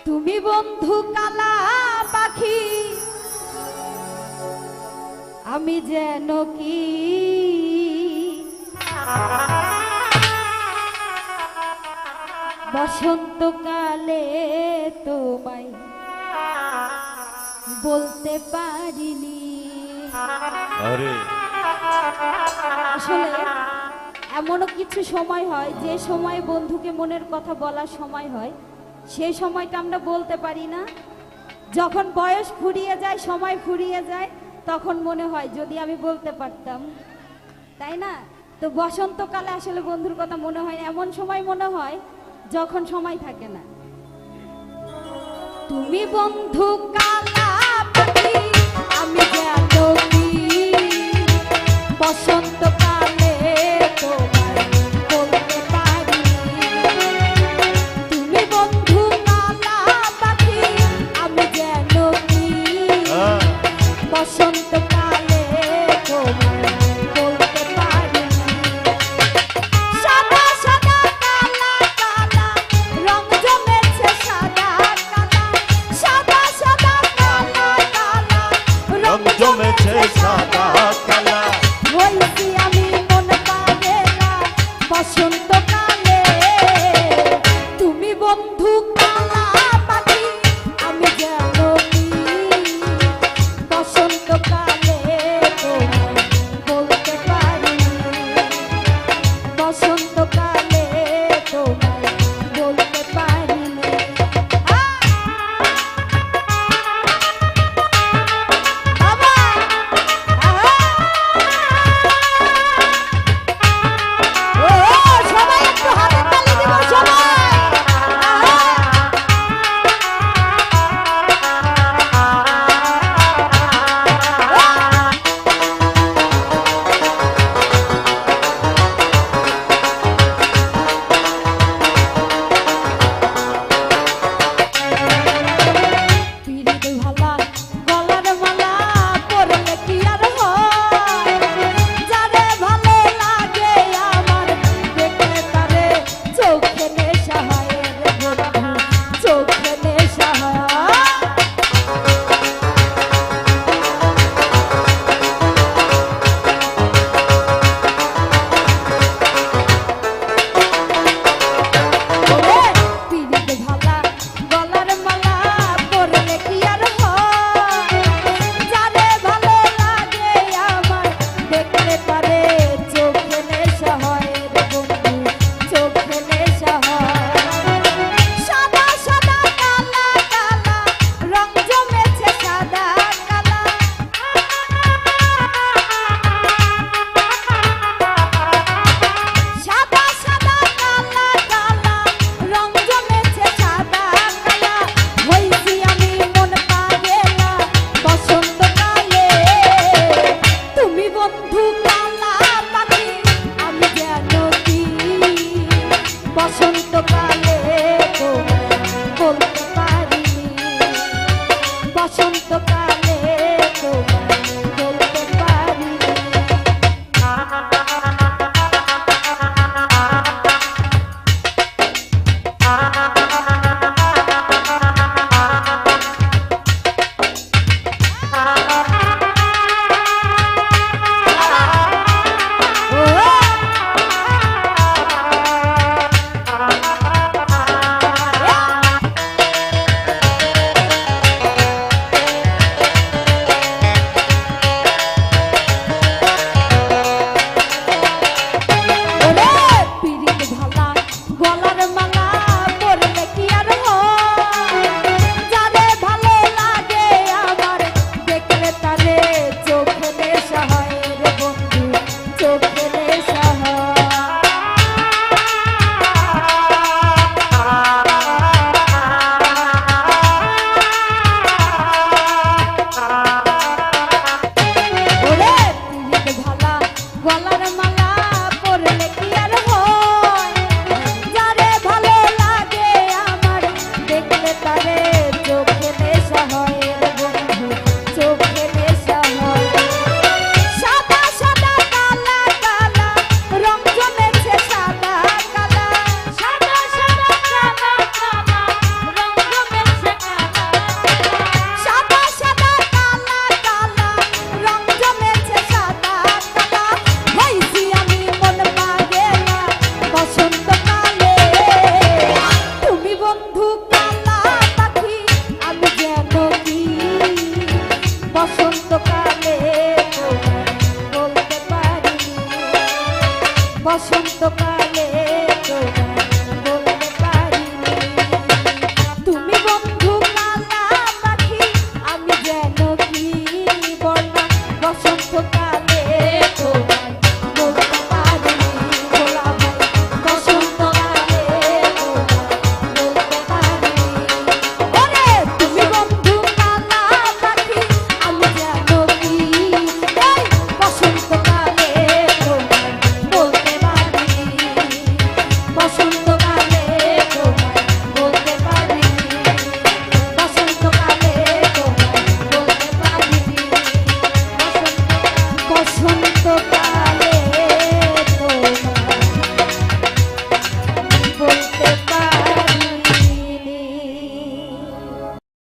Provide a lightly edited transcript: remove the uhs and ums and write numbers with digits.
তুমি বন্ধু কালা পাখি, আমি যেন কি বসন্তকালে তোমায় বলতে পারিনি। আসলে এমনও কিছু সময় হয় যে সময় বন্ধুকে মনের কথা বলার সময় হয়, সেই সময়টা আমরা বলতে পারি না। যখন বয়স ফুরিয়ে যায়, সময় ফুরিয়ে যায়, তখন মনে হয় যদি আমি বলতে পারতাম, তাই না? তো বসন্তকালে আসলে বন্ধুর কথা মনে হয়, এমন সময় মনে হয় যখন সময় থাকে না। তুমি বন্ধু কালা পাখি, আমি যেন কি বসন্তকালে তোমায় বলতে পারিনি। তুমি বন্ধু কালা পাখি, আমি যেন কি বসন্তকালে তোমায় বলতে পারিনি। সাদা সাদা কালা কালা রং জমেছে, সাদা কালা সাদা সাদা কালা কালা রং জমেছে, সাদা কালা হইছি আমি মন পাগলা বসন্তকালে। তুমি বন্ধু কালা পাখি, আমি যেন কি বসন্তকালে তোমায় বলতে পারিনি। বসন্তকালে তোমায় বলতে পারিনি। বাবা ও সবাই একটু হাতের তালি দিব সবাই। পিরিত ভালা গলার মালা পরলে কি আর হয়, যারে ভালো লাগে আমার দেখলে তারে চোখে নেশা হয় রে বন্ধু, চোখে নেশা হয়। পিরিত ভালা গলার মালা পরলে কি আর হয়, যারে ভালো লাগে আমার দেখলে তারে চোখে নেশা হয় রে বন্ধু, চোখে নেশা হয়। সাদা সাদা কালা কালা রং জমেছে, সাদা কালা সাদা সাদা কালা কালা রং জমেছে, সাদা কালা হইছি আমি মন পাগলা বসন্তকালে। তুমি বন্ধু কালা পাখি, আমি যেন কি বসন্তকালে তোমায় বলতে পারিনি। বসন্তকালে